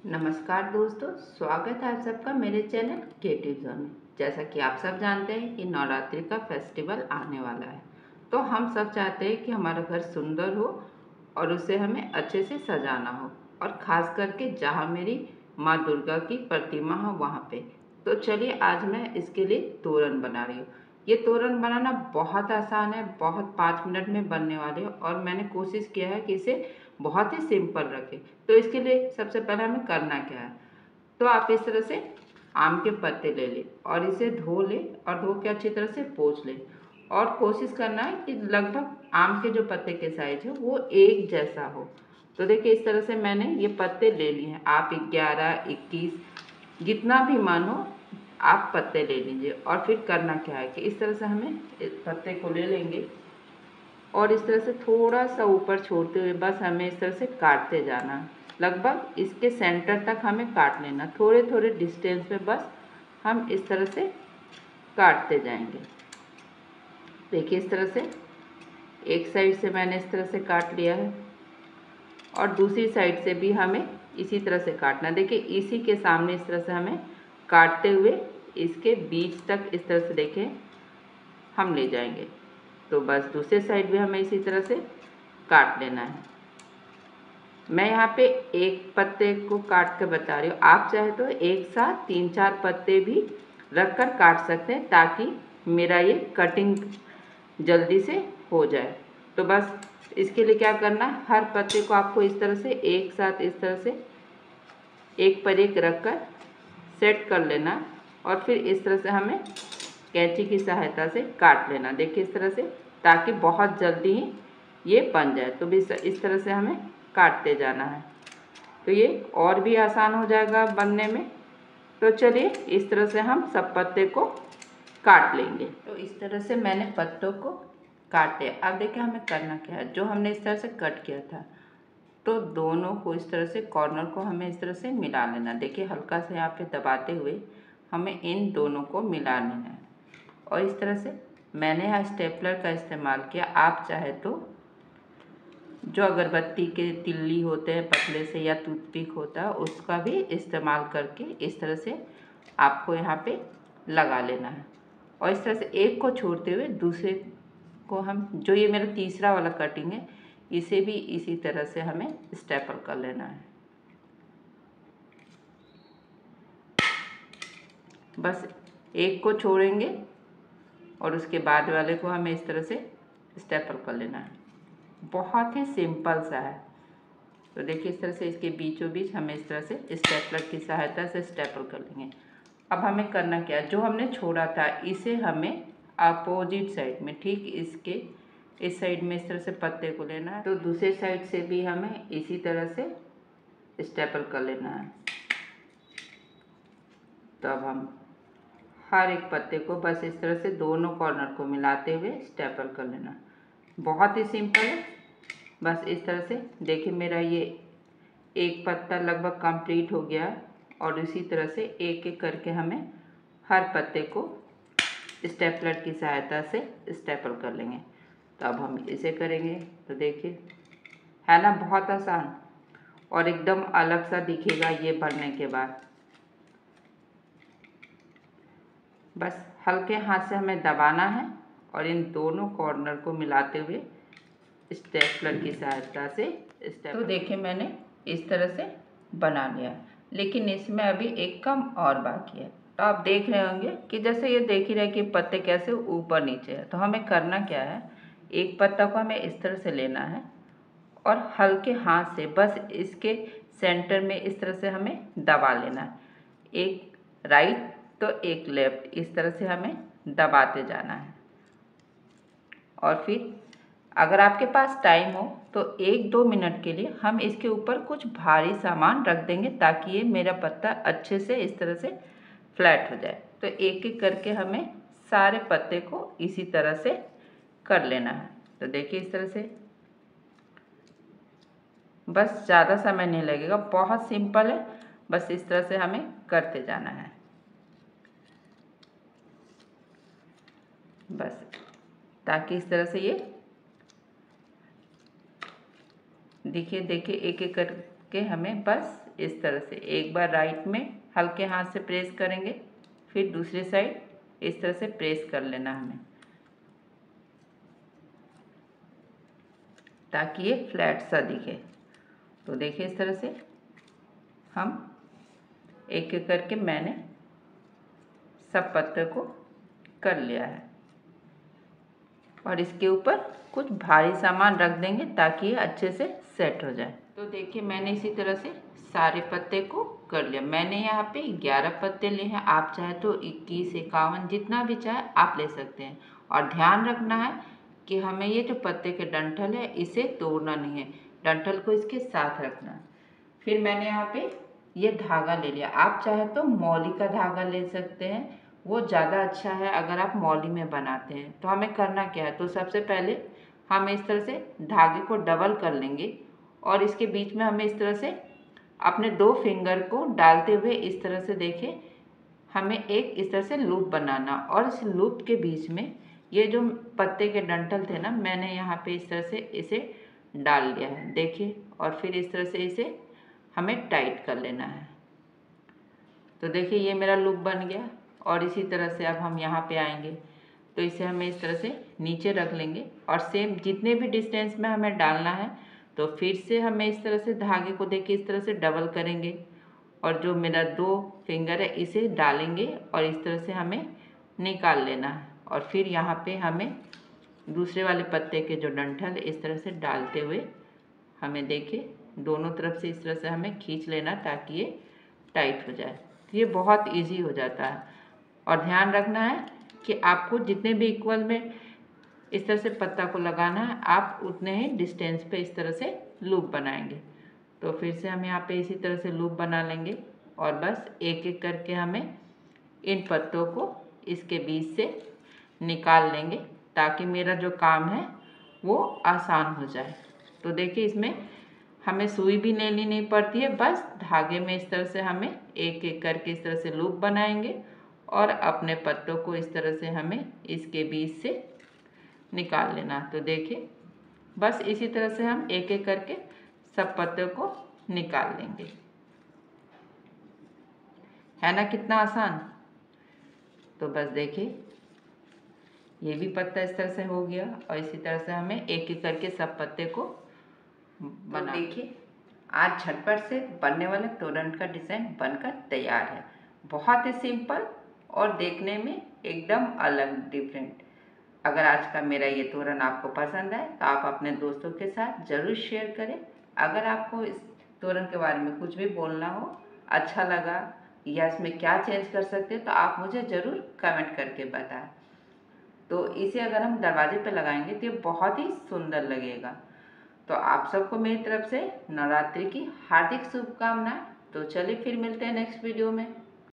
नमस्कार दोस्तों, स्वागत है आप सबका मेरे चैनल क्रिएटिव जोन में। जैसा कि आप सब जानते हैं कि नवरात्रि का फेस्टिवल आने वाला है, तो हम सब चाहते हैं कि हमारा घर सुंदर हो और उसे हमें अच्छे से सजाना हो, और ख़ास करके जहाँ मेरी माँ दुर्गा की प्रतिमा हो वहाँ पे। तो चलिए आज मैं इसके लिए तोरण बना रही हूँ। ये तोरण बनाना बहुत आसान है, बहुत 5 मिनट में बनने वाले है, और मैंने कोशिश किया है कि इसे बहुत ही सिंपल रखें। तो इसके लिए सबसे पहले हमें करना क्या है, तो आप इस तरह से आम के पत्ते ले लें और इसे धो लें, और धो के अच्छी तरह से पोंछ लें। और कोशिश करना है कि लगभग आम के जो पत्ते के साइज है वो एक जैसा हो। तो देखिए इस तरह से मैंने ये पत्ते ले लिए हैं। आप 11, 21 जितना भी मन हो आप पत्ते ले लीजिए। और फिर करना क्या है कि इस तरह से हमें इस पत्ते को ले लेंगे और इस तरह से थोड़ा सा ऊपर छोड़ते हुए बस हमें इस तरह से काटते जाना। लगभग इसके सेंटर तक हमें काट लेना, थोड़े थोड़े डिस्टेंस में बस हम इस तरह से काटते जाएंगे। देखिए इस तरह से एक साइड से मैंने इस तरह से काट लिया है, और दूसरी साइड से भी हमें इसी तरह से काटना। देखिए इसी के सामने इस तरह से हमें काटते हुए इसके बीच तक इस तरह से देखें हम ले जाएंगे। तो बस दूसरे साइड भी हमें इसी तरह से काट लेना है। मैं यहाँ पे एक पत्ते को काट के बता रही हूँ, आप चाहे तो एक साथ 3-4 पत्ते भी रख कर काट सकते हैं, ताकि मेरा ये कटिंग जल्दी से हो जाए। तो बस इसके लिए क्या करना है, हर पत्ते को आपको इस तरह से एक साथ इस तरह से एक पर एक रख कर सेट कर लेना, और फिर इस तरह से हमें कैंची की सहायता से काट लेना। देखिए इस तरह से, ताकि बहुत जल्दी ही ये बन जाए। तो भी इस तरह से हमें काटते जाना है, तो ये और भी आसान हो जाएगा बनने में। तो चलिए इस तरह से हम सब पत्ते को काट लेंगे। तो इस तरह से मैंने पत्तों को काटे। अब देखिए हमें करना क्या है, जो हमने इस तरह से कट किया था तो दोनों को इस तरह से कॉर्नर को हमें इस तरह से मिला लेना। देखिए हल्का से यहाँ पे दबाते हुए हमें इन दोनों को मिला लेना है। और इस तरह से मैंने यहाँ स्टेपलर का इस्तेमाल किया। आप चाहे तो जो अगरबत्ती के तिल्ली होते हैं पतले से, या टूथपिक होता है, उसका भी इस्तेमाल करके इस तरह से आपको यहाँ पे लगा लेना है। और इस तरह से एक को छोड़ते हुए दूसरे को हम, जो ये मेरा तीसरा वाला कटिंग है, इसे भी इसी तरह से हमें स्टेपल कर लेना है। बस एक को छोड़ेंगे और उसके बाद वाले को हमें इस तरह से स्टेपल कर लेना है। बहुत ही सिंपल सा है। तो देखिए इस तरह से इसके बीचों बीच हमें इस तरह से स्टेपलर की सहायता से स्टेपल कर लेंगे। अब हमें करना क्या है, जो हमने छोड़ा था इसे हमें अपोजिट साइड में, ठीक इसके इस साइड में इस तरह से पत्ते को लेना है। तो दूसरे साइड से भी हमें इसी तरह से स्टेपल कर लेना है। तो अब हम हर एक पत्ते को बस इस तरह से दोनों कॉर्नर को मिलाते हुए स्टेपल कर लेना। बहुत ही सिंपल है। बस इस तरह से देखिए मेरा ये एक पत्ता लगभग कंप्लीट हो गया, और इसी तरह से एक एक करके हमें हर पत्ते को स्टेपलर की सहायता से स्टेपल कर लेंगे। तो अब हम इसे करेंगे। तो देखिए है ना बहुत आसान, और एकदम अलग सा दिखेगा ये बनने के बाद। बस हल्के हाथ से हमें दबाना है और इन दोनों कॉर्नर को मिलाते हुए स्टेपलर की सहायता से तो देखिए मैंने इस तरह से बना लिया, लेकिन इसमें अभी एक कम और बाकी है। तो आप देख रहे होंगे कि जैसे ये देख ही रहे कि पत्ते कैसे ऊपर नीचे है। तो हमें करना क्या है, एक पत्ता को हमें इस तरह से लेना है और हल्के हाथ से बस इसके सेंटर में इस तरह से हमें दबा लेना है। एक राइट तो एक लेफ्ट, इस तरह से हमें दबाते जाना है। और फिर अगर आपके पास टाइम हो तो 1-2 मिनट के लिए हम इसके ऊपर कुछ भारी सामान रख देंगे, ताकि ये मेरा पत्ता अच्छे से इस तरह से फ्लैट हो जाए। तो एक एक करके हमें सारे पत्ते को इसी तरह से कर लेना है। तो देखिए इस तरह से, बस ज़्यादा समय नहीं लगेगा, बहुत सिंपल है। बस इस तरह से हमें करते जाना है। बस ताकि इस तरह से ये देखिए एक एक करके हमें बस इस तरह से एक बार राइट में हल्के हाथ से प्रेस करेंगे, फिर दूसरी साइड इस तरह से प्रेस कर लेना हमें, ताकि ये फ्लैट सा दिखे। तो देखिए इस तरह से हम एक एक करके मैंने सब पत्ते को कर लिया है, और इसके ऊपर कुछ भारी सामान रख देंगे ताकि ये अच्छे से सेट हो जाए। तो देखिए मैंने इसी तरह से सारे पत्ते को कर लिया। मैंने यहाँ पे 11 पत्ते लिए हैं, आप चाहे तो 21, 51 जितना भी चाहे आप ले सकते हैं। और ध्यान रखना है कि हमें ये जो पत्ते के डंठल है इसे तोड़ना नहीं है, डंठल को इसके साथ रखना है। फिर मैंने यहाँ पे ये धागा ले लिया, आप चाहे तो मौली का धागा ले सकते हैं, वो ज़्यादा अच्छा है अगर आप मौली में बनाते हैं। तो हमें करना क्या है, तो सबसे पहले हम इस तरह से धागे को डबल कर लेंगे और इसके बीच में हमें इस तरह से अपने 2 फिंगर को डालते हुए इस तरह से देखिए हमें एक इस तरह से लूप बनाना, और इस लूप के बीच में ये जो पत्ते के डंठल थे ना, मैंने यहाँ पे इस तरह से इसे डाल लिया है देखिए, और फिर इस तरह से इसे हमें टाइट कर लेना है। तो देखिए ये मेरा लूप बन गया, और इसी तरह से अब हम यहाँ पे आएंगे तो इसे हमें इस तरह से नीचे रख लेंगे, और सेम जितने भी डिस्टेंस में हमें डालना है तो फिर से हमें इस तरह से धागे को देखिए इस तरह से डबल करेंगे, और जो मेरा 2 फिंगर है इसे डालेंगे और इस तरह से हमें निकाल लेना है। और फिर यहाँ पे हमें दूसरे वाले पत्ते के जो डंठल इस तरह से डालते हुए हमें देखिए दोनों तरफ से इस तरह से हमें खींच लेना ताकि ये टाइट हो जाए। तो ये बहुत इजी हो जाता है, और ध्यान रखना है कि आपको जितने भी इक्वल में इस तरह से पत्ता को लगाना है, आप उतने ही डिस्टेंस पे इस तरह से लूप बनाएंगे। तो फिर से हम यहाँ पे इसी तरह से लूप बना लेंगे, और बस एक एक करके हमें इन पत्तों को इसके बीच से निकाल लेंगे ताकि मेरा जो काम है वो आसान हो जाए। तो देखिए इसमें हमें सुई भी लेनी नहीं पड़ती है, बस धागे में इस तरह से हमें एक एक करके इस तरह से लूप बनाएंगे और अपने पत्तों को इस तरह से हमें इसके बीच से निकाल लेना। तो देखिए बस इसी तरह से हम एक एक करके सब पत्तों को निकाल लेंगे। है ना कितना आसान। तो बस देखिए ये भी पत्ता इस तरह से हो गया, और इसी तरह से हमें एक एक करके सब पत्ते को बना। तो देखिए आज झटपट से बनने वाले तोरण का डिज़ाइन बनकर तैयार है। बहुत ही सिंपल और देखने में एकदम अलग डिफरेंट। अगर आज का मेरा ये तोरण आपको पसंद आए तो आप अपने दोस्तों के साथ ज़रूर शेयर करें। अगर आपको इस तोरण के बारे में कुछ भी बोलना हो, अच्छा लगा या इसमें क्या चेंज कर सकते हैं, तो आप मुझे ज़रूर कमेंट करके बताएं। तो इसे अगर हम दरवाजे पे लगाएंगे तो ये बहुत ही सुंदर लगेगा। तो आप सबको मेरी तरफ से नवरात्रि की हार्दिक शुभकामनाएं। तो चलिए फिर मिलते हैं नेक्स्ट वीडियो में।